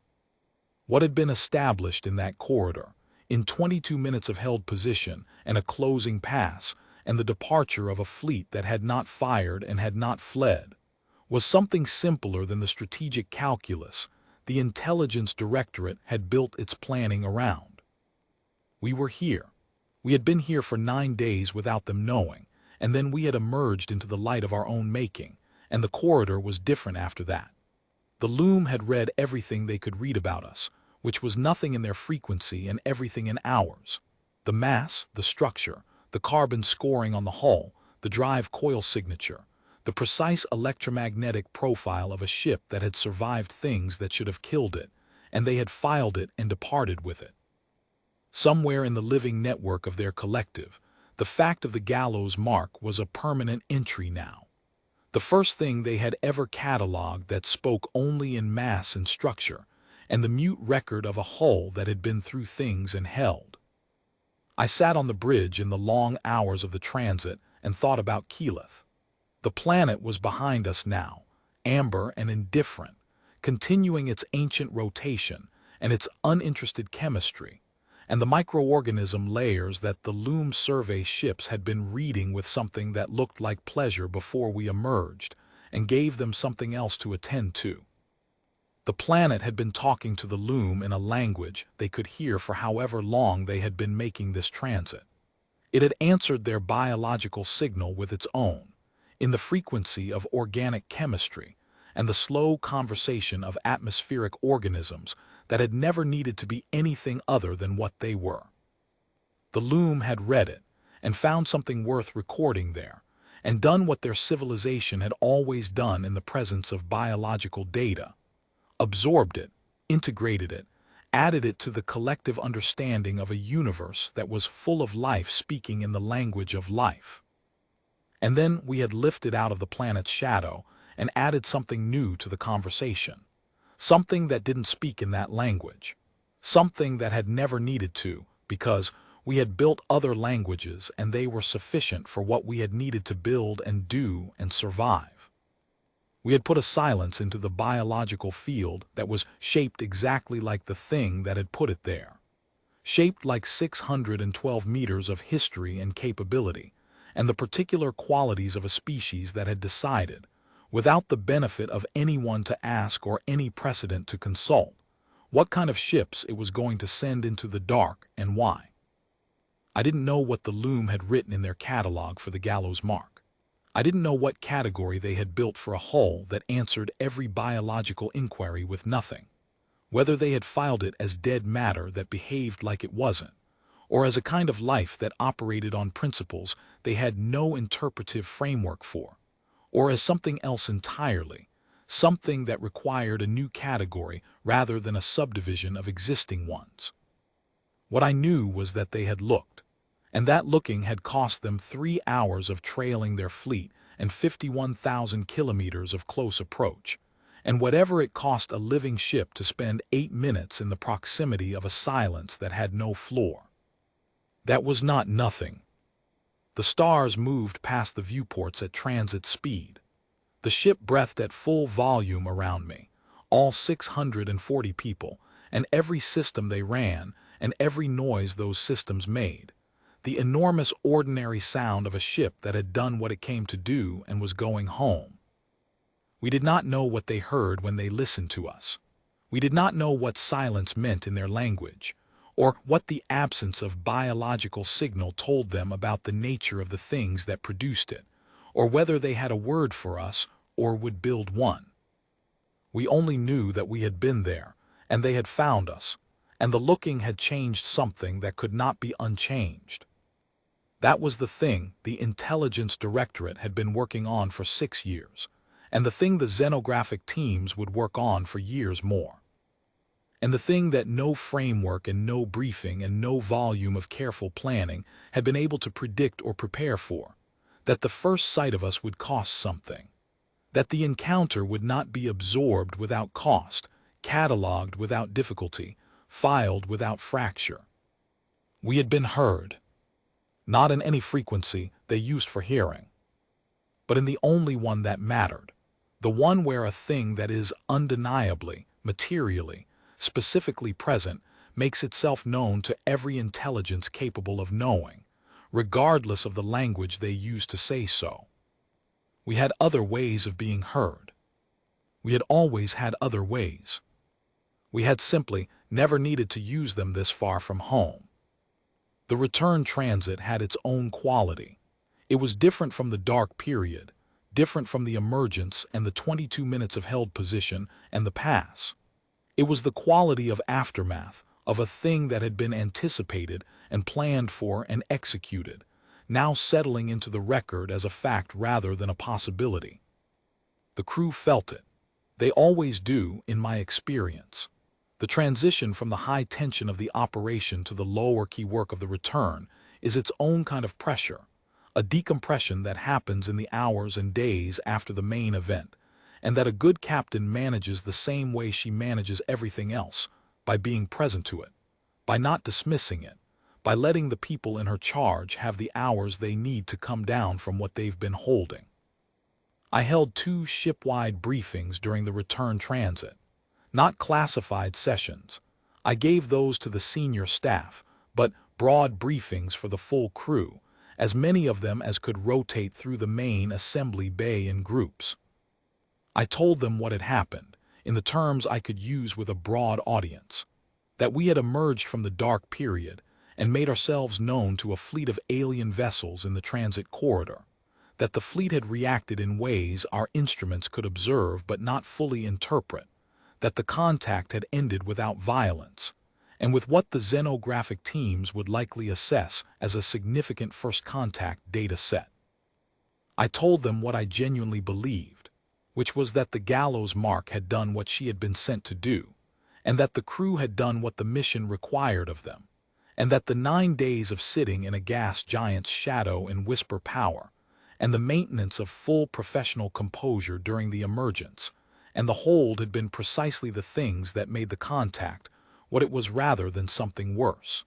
What had been established in that corridor, in 22 minutes of held position and a closing pass, and the departure of a fleet that had not fired and had not fled, was something simpler than the strategic calculus the Intelligence Directorate had built its planning around. We were here. We had been here for 9 days without them knowing, and then we had emerged into the light of our own making, and the corridor was different after that. The Loom had read everything they could read about us, which was nothing in their frequency and everything in ours. The mass, the structure, the carbon scoring on the hull, the drive coil signature, the precise electromagnetic profile of a ship that had survived things that should have killed it, and they had filed it and departed with it. Somewhere in the living network of their collective, the fact of the Gallows Mark was a permanent entry now. The first thing they had ever catalogued that spoke only in mass and structure, and the mute record of a hull that had been through things and held. I sat on the bridge in the long hours of the transit and thought about Keyleth. The planet was behind us now, amber and indifferent, continuing its ancient rotation and its uninterested chemistry, and the microorganism layers that the Loom survey ships had been reading with something that looked like pleasure before we emerged, and gave them something else to attend to. The planet had been talking to the Loom in a language they could hear for however long they had been making this transit. It had answered their biological signal with its own, in the frequency of organic chemistry and the slow conversation of atmospheric organisms that had never needed to be anything other than what they were. The Loom had read it and found something worth recording there, and done what their civilization had always done in the presence of biological data: absorbed it, integrated it, added it to the collective understanding of a universe that was full of life speaking in the language of life. And then we had lifted out of the planet's shadow and added something new to the conversation. Something that didn't speak in that language. Something that had never needed to, because we had built other languages and they were sufficient for what we had needed to build and do and survive. We had put a silence into the biological field that was shaped exactly like the thing that had put it there. Shaped like 612 meters of history and capability, and the particular qualities of a species that had decided, without the benefit of anyone to ask or any precedent to consult, what kind of ships it was going to send into the dark and why. I didn't know what the Loom had written in their catalog for the Gallows Mark. I didn't know what category they had built for a hull that answered every biological inquiry with nothing. Whether they had filed it as dead matter that behaved like it wasn't, or as a kind of life that operated on principles they had no interpretive framework for, or as something else entirely, something that required a new category rather than a subdivision of existing ones. What I knew was that they had looked, and that looking had cost them 3 hours of trailing their fleet and 51,000 kilometers of close approach, and whatever it cost a living ship to spend 8 minutes in the proximity of a silence that had no floor. That was not nothing. The stars moved past the viewports at transit speed. The ship breathed at full volume around me, all 640 people, and every system they ran, and every noise those systems made. The enormous ordinary sound of a ship that had done what it came to do and was going home. We did not know what they heard when they listened to us. We did not know what silence meant in their language, or what the absence of biological signal told them about the nature of the things that produced it, or whether they had a word for us or would build one. We only knew that we had been there, and they had found us, and the looking had changed something that could not be unchanged. That was the thing the Intelligence Directorate had been working on for 6 years, and the thing the xenographic teams would work on for years more. And the thing that no framework and no briefing and no volume of careful planning had been able to predict or prepare for, that the first sight of us would cost something, that the encounter would not be absorbed without cost, catalogued without difficulty, filed without fracture. We had been heard, not in any frequency they used for hearing, but in the only one that mattered, the one where a thing that is undeniably, materially, specifically present makes itself known to every intelligence capable of knowing, regardless of the language they use to say so. We had other ways of being heard. We had always had other ways. We had simply never needed to use them this far from home. The return transit had its own quality. It was different from the dark period, different from the emergence and the 22 minutes of held position and the pass. It was the quality of aftermath, of a thing that had been anticipated and planned for and executed, now settling into the record as a fact rather than a possibility. The crew felt it. They always do, in my experience. The transition from the high tension of the operation to the lower-key work of the return is its own kind of pressure, a decompression that happens in the hours and days after the main event, and that a good captain manages the same way she manages everything else, by being present to it, by not dismissing it, by letting the people in her charge have the hours they need to come down from what they've been holding. I held 2 ship-wide briefings during the return transit. Not classified sessions. I gave those to the senior staff, but broad briefings for the full crew, as many of them as could rotate through the main assembly bay in groups. I told them what had happened, in the terms I could use with a broad audience, that we had emerged from the dark period and made ourselves known to a fleet of alien vessels in the transit corridor, that the fleet had reacted in ways our instruments could observe but not fully interpret, that the contact had ended without violence, and with what the xenographic teams would likely assess as a significant first contact data set. I told them what I genuinely believed, which was that the Gallows Mark had done what she had been sent to do, and that the crew had done what the mission required of them, and that the 9 days of sitting in a gas giant's shadow in whisper power, and the maintenance of full professional composure during the emergence, and the hold had been precisely the things that made the contact what it was rather than something worse.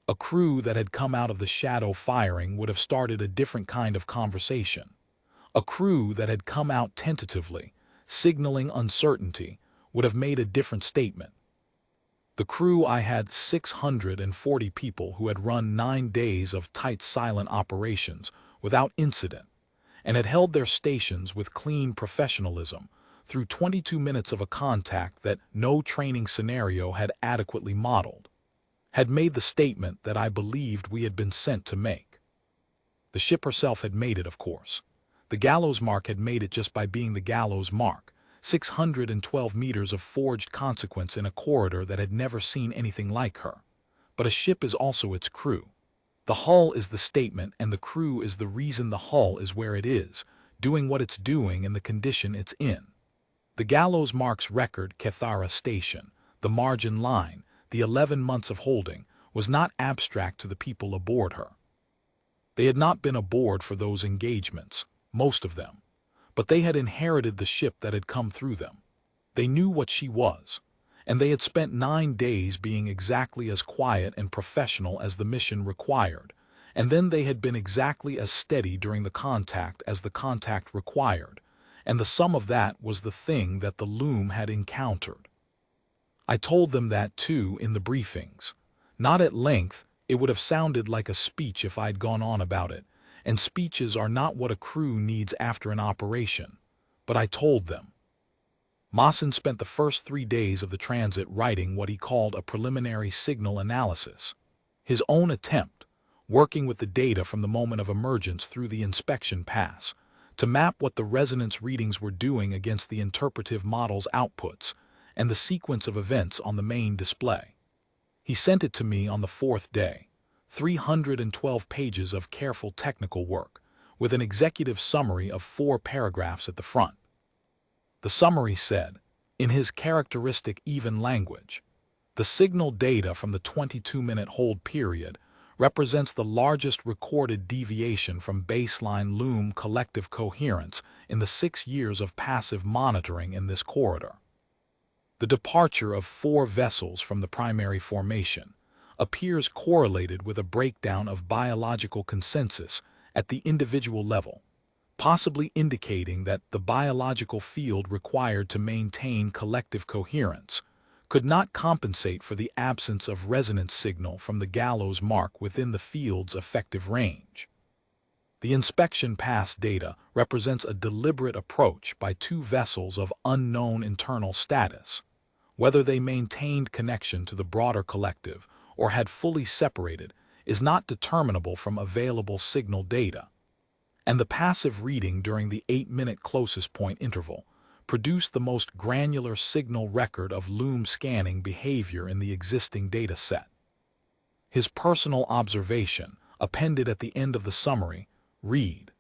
A crew that had come out of the shadow firing would have started a different kind of conversation. A crew that had come out tentatively, signaling uncertainty, would have made a different statement. The crew I had 640 people who had run 9 days of tight silent operations without incident, and had held their stations with clean professionalism through 22 minutes of a contact that no training scenario had adequately modeled, had made the statement that I believed we had been sent to make. The ship herself had made it, of course. The Gallows Mark had made it just by being the Gallows Mark, 612 meters of forged consequence in a corridor that had never seen anything like her. But a ship is also its crew. The hull is the statement, and the crew is the reason the hull is where it is, doing what it's doing in the condition it's in. The Gallows Mark's record, Cathara Station, the margin line, the 11 months of holding, was not abstract to the people aboard her. They had not been aboard for those engagements, most of them, but they had inherited the ship that had come through them. They knew what she was, and they had spent 9 days being exactly as quiet and professional as the mission required, and then they had been exactly as steady during the contact as the contact required, and the sum of that was the thing that the loom had encountered. I told them that, too, in the briefings. Not at length. It would have sounded like a speech if I'd gone on about it, and speeches are not what a crew needs after an operation, but I told them. Mawson spent the first 3 days of the transit writing what he called a preliminary signal analysis, his own attempt, working with the data from the moment of emergence through the inspection pass, to map what the resonance readings were doing against the interpretive model's outputs and the sequence of events on the main display. He sent it to me on the 4th day, 312 pages of careful technical work, with an executive summary of 4 paragraphs at the front. The summary said, in his characteristic even language, the signal data from the 22-minute hold period represents the largest recorded deviation from baseline loom collective coherence in the 6 years of passive monitoring in this corridor. The departure of 4 vessels from the primary formation appears correlated with a breakdown of biological consensus at the individual level, possibly indicating that the biological field required to maintain collective coherence could not compensate for the absence of resonance signal from the Gallows Mark within the field's effective range. The inspection pass data represents a deliberate approach by 2 vessels of unknown internal status. Whether they maintained connection to the broader collective or had fully separated is not determinable from available signal data, and the passive reading during the 8-minute closest point interval produced the most granular signal record of loom scanning behavior in the existing data set. His personal observation, appended at the end of the summary, read,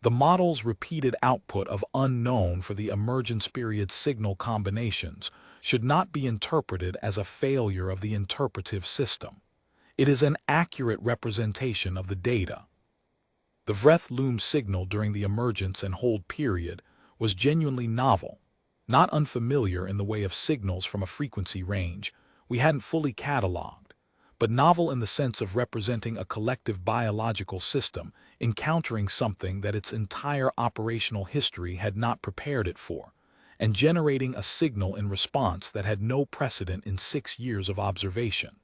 The model's repeated output of unknown for the emergence period signal combinations should not be interpreted as a failure of the interpretive system. It is an accurate representation of the data. The Vreth loom signal during the emergence and hold period was genuinely novel, not unfamiliar in the way of signals from a frequency range we hadn't fully cataloged, but novel in the sense of representing a collective biological system encountering something that its entire operational history had not prepared it for, and generating a signal in response that had no precedent in 6 years of observation.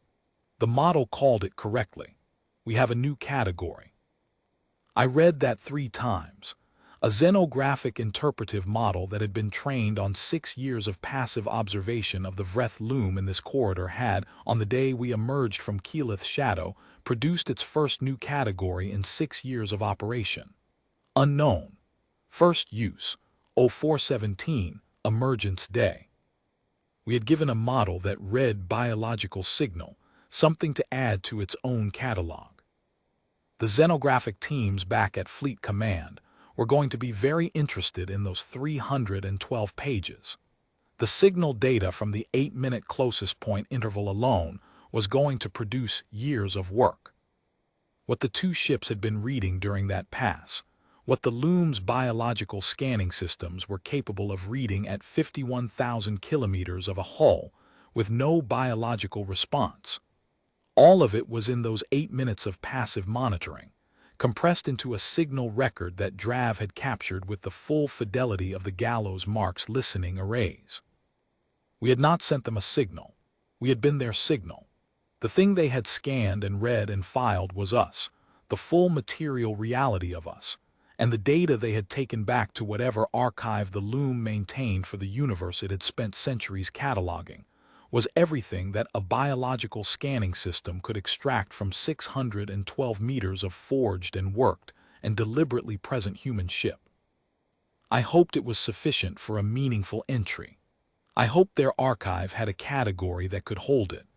The model called it correctly. We have a new category. I read that 3 times. A xenographic interpretive model that had been trained on 6 years of passive observation of the Vreth loom in this corridor had, on the day we emerged from Keyleth's shadow, produced its first new category in 6 years of operation. Unknown. First use, 0417, emergence day. We had given a model that read biological signal, something to add to its own catalog. The xenographic teams back at Fleet Command were going to be very interested in those 312 pages. The signal data from the 8-minute closest point interval alone was going to produce years of work. What the 2 ships had been reading during that pass, what the loom's biological scanning systems were capable of reading at 51,000 kilometers of a hull with no biological response. All of it was in those 8 minutes of passive monitoring, compressed into a signal record that Drav had captured with the full fidelity of the Gallows Mark's listening arrays. We had not sent them a signal. We had been their signal. The thing they had scanned and read and filed was us, the full material reality of us, and the data they had taken back to whatever archive the loom maintained for the universe it had spent centuries cataloging, was everything that a biological scanning system could extract from 612 meters of forged and worked and deliberately present human ship. I hoped it was sufficient for a meaningful entry. I hoped their archive had a category that could hold it,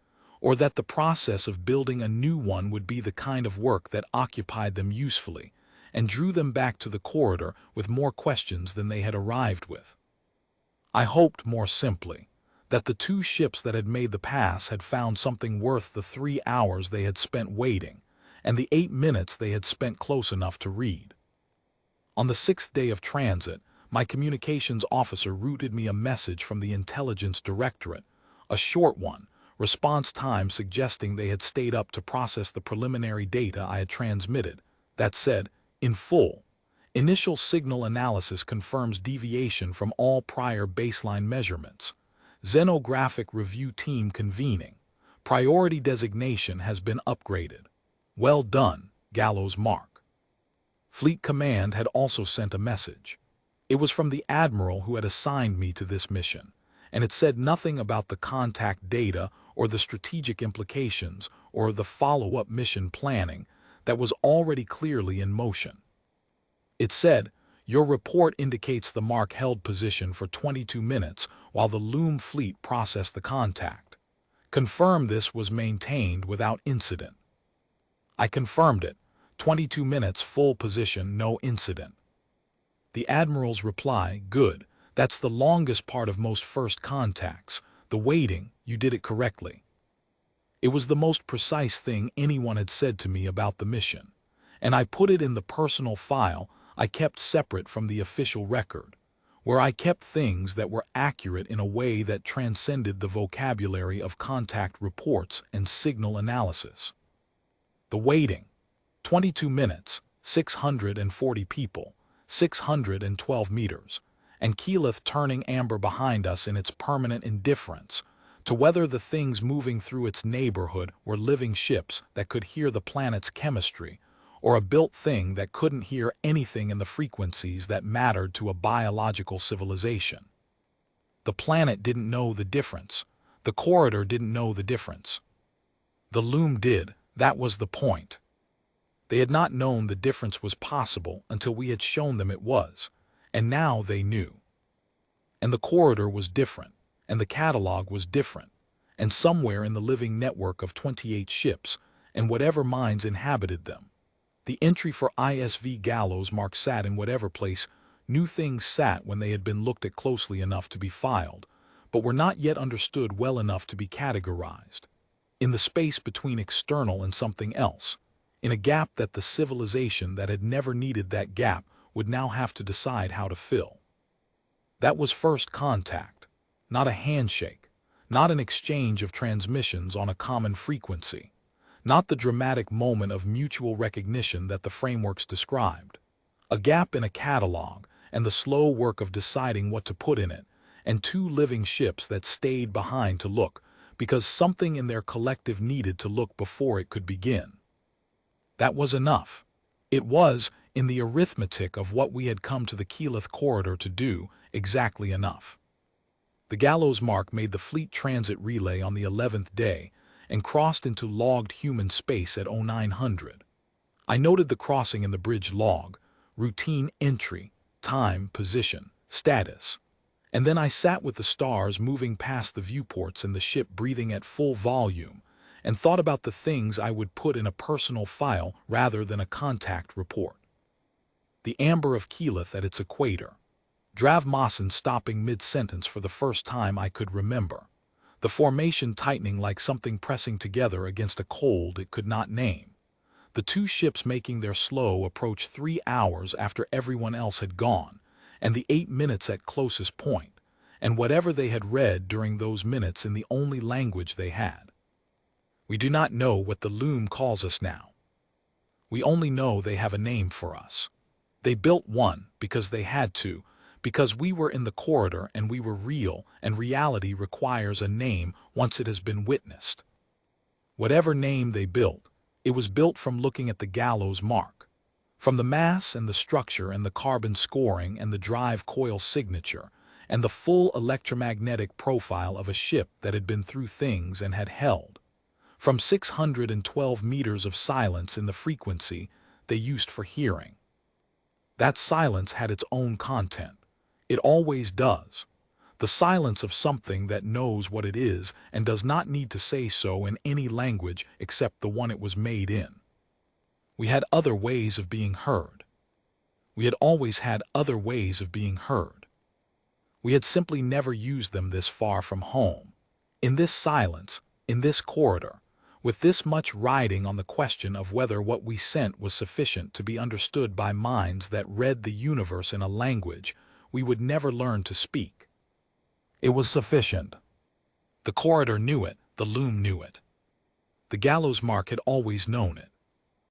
or that the process of building a new one would be the kind of work that occupied them usefully and drew them back to the corridor with more questions than they had arrived with. I hoped, more simply, that the 2 ships that had made the pass had found something worth the 3 hours they had spent waiting and the 8 minutes they had spent close enough to read. On the 6th day of transit, my communications officer routed me a message from the Intelligence Directorate, a short one, response time suggesting they had stayed up to process the preliminary data I had transmitted, that said, in full, initial signal analysis confirms deviation from all prior baseline measurements. Xenographic review team convening. Priority designation has been upgraded. Well done, Gallows Mark. Fleet Command had also sent a message. It was from the Admiral who had assigned me to this mission, and it said nothing about the contact data or the strategic implications or the follow-up mission planning that was already clearly in motion. It said, "Your report indicates the Mark held position for 22 minutes while the loom fleet processed the contact. Confirm this was maintained without incident." I confirmed it. 22 minutes full position, no incident. The Admiral's reply, "Good. That's the longest part of most first contacts. The waiting, you did it correctly." It was the most precise thing anyone had said to me about the mission, and I put it in the personal file I kept separate from the official record, where I kept things that were accurate in a way that transcended the vocabulary of contact reports and signal analysis. The waiting, 22 minutes, 640 people, 612 meters, and Keyleth turning amber behind us in its permanent indifference to whether the things moving through its neighborhood were living ships that could hear the planet's chemistry, or a built thing that couldn't hear anything in the frequencies that mattered to a biological civilization. The planet didn't know the difference. The corridor didn't know the difference. The loom did. That was the point. They had not known the difference was possible until we had shown them it was, and now they knew. And the corridor was different, and the catalog was different, and somewhere in the living network of 28 ships, and whatever minds inhabited them, The entry for ISV Gallows Mark sat in whatever place new things sat when they had been looked at closely enough to be filed, but were not yet understood well enough to be categorized. In the space between external and something else, in a gap that the civilization that had never needed that gap would now have to decide how to fill. That was first contact, not a handshake, not an exchange of transmissions on a common frequency, not the dramatic moment of mutual recognition that the frameworks described. A gap in a catalog, and the slow work of deciding what to put in it, and two living ships that stayed behind to look, because something in their collective needed to look before it could begin. That was enough. It was, in the arithmetic of what we had come to the Keyleth corridor to do, exactly enough. The Gallows Mark made the fleet transit relay on the 11th day and crossed into logged human space at 0900. I noted the crossing in the bridge log, routine entry, time, position, status. And then I sat with the stars moving past the viewports and the ship breathing at full volume, and thought about the things I would put in a personal file rather than a contact report. The amber of Keyleth at its equator. Dravmasan stopping mid-sentence for the first time I could remember. The formation tightening like something pressing together against a cold it could not name. The two ships making their slow approach 3 hours after everyone else had gone, and the 8 minutes at closest point, and whatever they had read during those minutes in the only language they had. We do not know what the loom calls us now. We only know they have a name for us. They built one because they had to, because we were in the corridor and we were real, and reality requires a name once it has been witnessed. Whatever name they built, it was built from looking at the Gallows Mark. From the mass and the structure and the carbon scoring and the drive coil signature and the full electromagnetic profile of a ship that had been through things and had held. From 612 meters of silence in the frequency they used for hearing. That silence had its own content. It always does. The silence of something that knows what it is and does not need to say so in any language except the one it was made in. We had other ways of being heard. We had always had other ways of being heard. We had simply never used them this far from home. In this silence, in this corridor, with this much riding on the question of whether what we sent was sufficient to be understood by minds that read the universe in a language we would never learn to speak. It was sufficient. The corridor knew it, the loom knew it. The Gallows Mark had always known it.